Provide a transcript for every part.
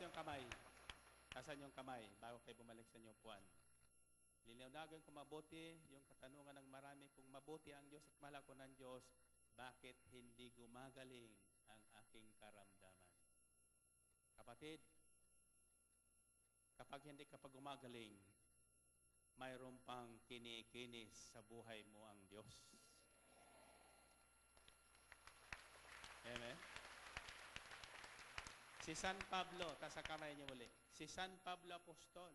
yung kamay. Tasan yung kamay bago kayo bumalik sa inyong puwan. Lilinagan ko mabuti yung katanungan ng marami. Kung mabuti ang Diyos at mahal ako ng Diyos, bakit hindi gumagaling ang aking karamdaman? Kapatid, kapag hindi ka pa gumagaling, mayroon pang kinikinis sa buhay mo ang Diyos. Amen? Si San Pablo, sa kamay niyo muli. Si San Pablo Apostol,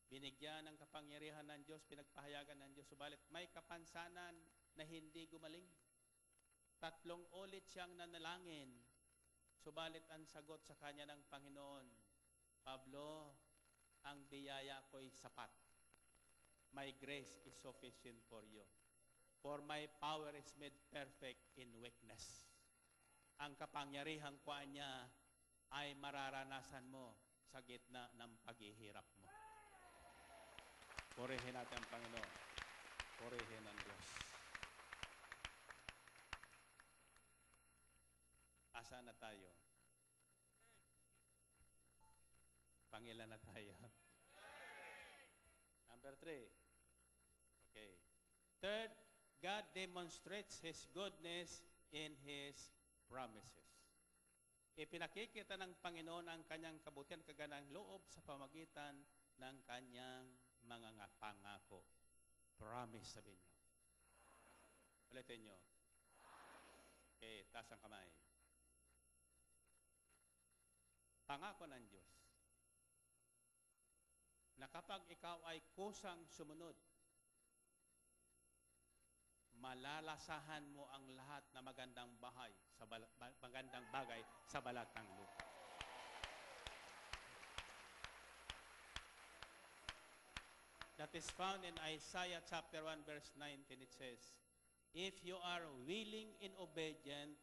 binigyan ng kapangyarihan ng Diyos, pinagpahayagan ng Diyos, subalit may kapansanan na hindi gumaling. 3 ulit siyang nanalangin, subalit ang sagot sa kanya ng Panginoon, Pablo, ang biyaya ko'y sapat. My grace is sufficient for you. For my power is made perfect in weakness. Ang kapangyarihang kuhaan niya ay mararanasan mo sa gitna ng paghihirap mo. Purihin natin ang Panginoon. Purihin ang Diyos. Asa na tayo? Pangilan na tayo? Number 3. Okay. Third, God demonstrates His goodness in His promises. Ipinakikita ng Panginoon ang kanyang kabutihan, kaganang loob sa pamagitan ng kanyang mga pangako. Promise, sabihin nyo. Ulitin nyo. Okay, taas ang kamay. Pangako ng Diyos na kapag ikaw ay kusang sumunod, malalasahan mo ang lahat na magandang bagay sa balat ng lupa. That is found in Isaiah chapter 1 verse 19. It says, if you are willing and obedient,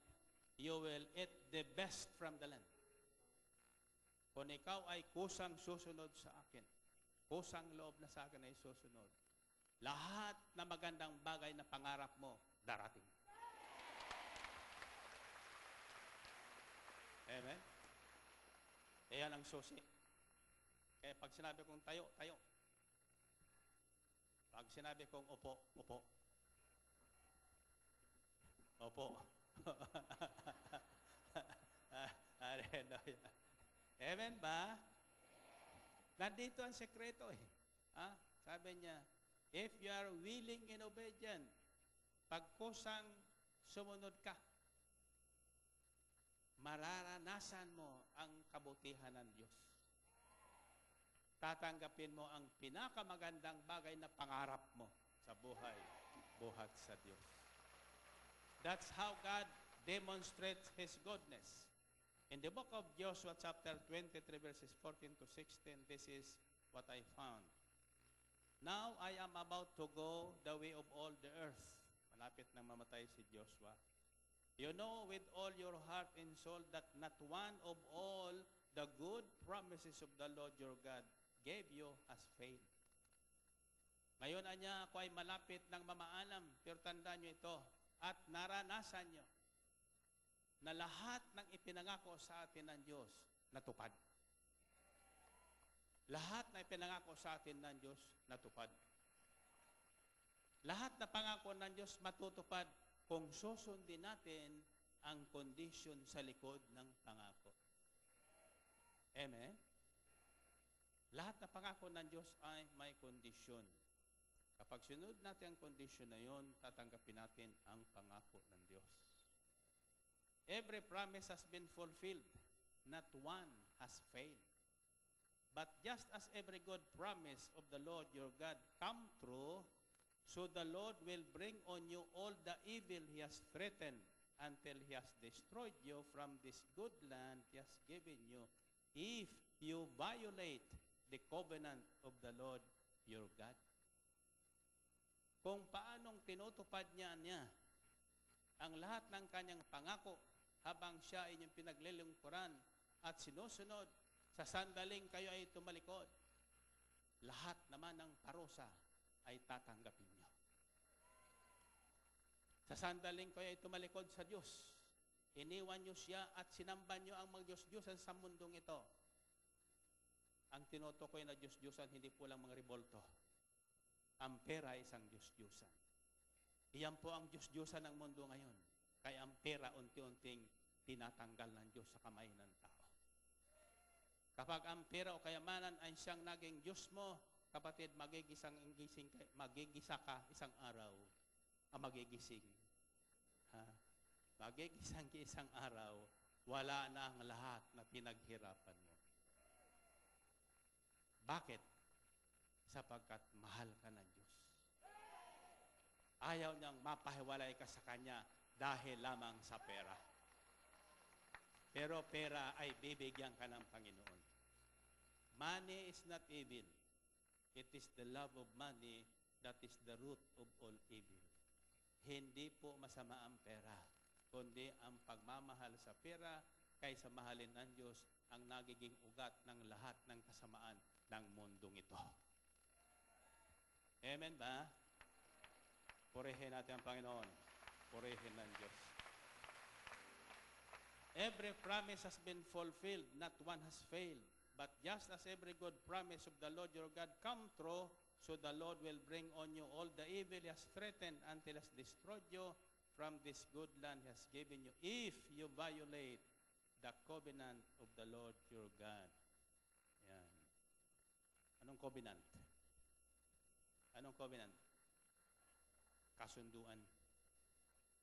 you will eat the best from the land. Kung ikaw ay kusang susunod sa akin, kusang loob na sa akin ay susunod, lahat na magandang bagay na pangarap mo, darating. Amen? Ayan ang susi. Kaya pag sinabi kong tayo, tayo. Pag sinabi kong upo, upo. Opo. Amen ba? Nandito ang sekreto eh. Sabi niya, if you are willing and obedient, pag kusang sumunod ka, mararanasan mo ang kabutihan ng Diyos. Tatanggapin mo ang pinakamagandang bagay na pangarap mo sa buhay, buhat sa Diyos. That's how God demonstrates His goodness. In the book of Joshua chapter 23 verses 14 to 16, this is what I found. Now I am about to go the way of all the earth. Malapit nang mamatay si Joshua. You know with all your heart and soul that not one of all the good promises of the Lord your God gave you has failed. Ngayon anya ako ay malapit nang mamaalam, pero tandaan nyo ito at naranasan nyo na lahat ng ipinangako sa atin ng Diyos natupad. Lahat na ipinangako sa atin ng Diyos, natupad. Lahat na pangako ng Diyos matutupad kung susundin natin ang kondisyon sa likod ng pangako. Amen? Lahat na pangako ng Diyos ay may kondisyon. Kapag sunod natin ang kondisyon na yon, tatanggapin natin ang pangako ng Diyos. Every promise has been fulfilled. Not one has failed. But just as every good promise of the Lord your God come true, so the Lord will bring on you all the evil He has threatened until He has destroyed you from this good land He has given you, if you violate the covenant of the Lord your God. Kung paanong tinutupad niya ang lahat ng kanyang pangako habang siya ay inyong pinaglilingkuran at sinusunod, sa sandaling kayo ay tumalikod, lahat naman ng parusa ay tatanggapin niyo. Sa sandaling kayo ay tumalikod sa Diyos, Iniwan nyo siya at sinamba nyo ang mga Diyos-Diyosan sa mundong ito. Ang tinutukoy na Diyos-Diyosan, hindi po lang mga rebolto. Ang pera ay isang Diyos-Diyosan. Iyan po ang Diyos-Diyosan ng mundo ngayon. Kaya ang pera unti-unting tinatanggal ng Diyos sa kamay ng tao. Kapag ang pera o kayamanan ay siyang naging Diyos mo, kapatid, magigisa ka isang araw ang magigising. Magigisang ka isang araw, wala na ang lahat na pinaghirapan mo. Bakit? Sapagkat mahal ka ng Diyos. Ayaw niyang mapahiwalay ka sa Kanya dahil lamang sa pera. Pero pera ay bibigyan ka ng Panginoon. Money is not evil. It is the love of money that is the root of all evil. Hindi po masama ang pera, kundi ang pagmamahal sa pera kaysa mahalin ng Diyos ang nagiging ugat ng lahat ng kasamaan ng mundong ito. Amen ba? Purihin natin ang Panginoon. Purihin ng Diyos. Every promise has been fulfilled, not one has failed. But just as every good promise of the Lord your God come true, so the Lord will bring on you all the evil He has threatened until He has destroyed you from this good land He has given you, if you violate the covenant of the Lord your God. Yan. Anong covenant? Anong covenant? Kasunduan.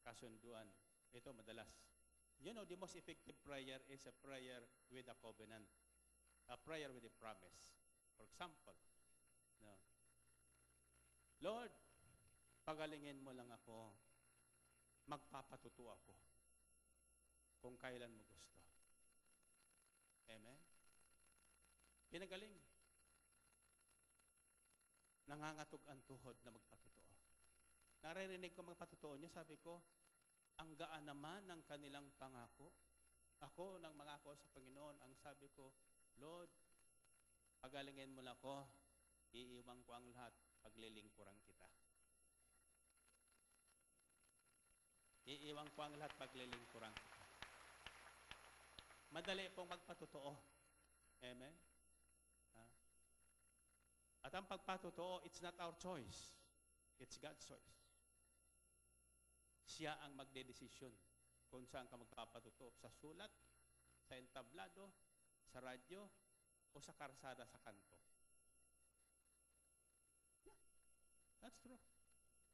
Kasunduan. Ito madalas. You know, the most effective prayer is a prayer with a covenant. A prayer with a promise. For example, no. Lord, pagalingin mo lang ako. Magpapatuto ako kung kailan mo gusto. Amen? Pinagaling. Nangangatog ang tuhod na magpatotoo. Naririnig ko magpatotoo niya, sabi ko, ang gaan naman ng kanilang pangako. Ako, nang mangako sa Panginoon, ang sabi ko, Lord, pagalingin mo lang ako, iiwan ko ang lahat, paglilingkuran kita. Iiwan ko ang lahat, paglilingkuran kita. Madali pong magpatotoo. Amen? At ang pagpatotoo, it's not our choice. It's God's choice. Siya ang magdedesisyon kung saan ka magpapatotoo. Sa sulat, sa entablado, sa radyo, o sa karsada sa kanto. Yeah, that's true.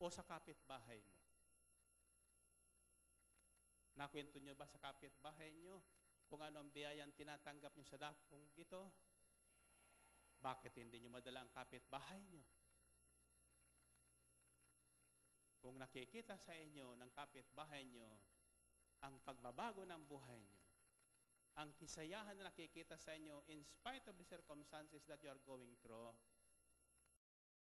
O sa kapitbahay mo. Nakwento nyo ba sa kapitbahay nyo kung ano ang biyayang tinatanggap nyo sa dakong ito? Bakit hindi nyo madala ang kapitbahay nyo? Kung nakikita sa inyo ng kapitbahay nyo ang pagbabago ng buhay nyo, ang kisayahan na nakikita sa inyo in spite of the circumstances that you are going through,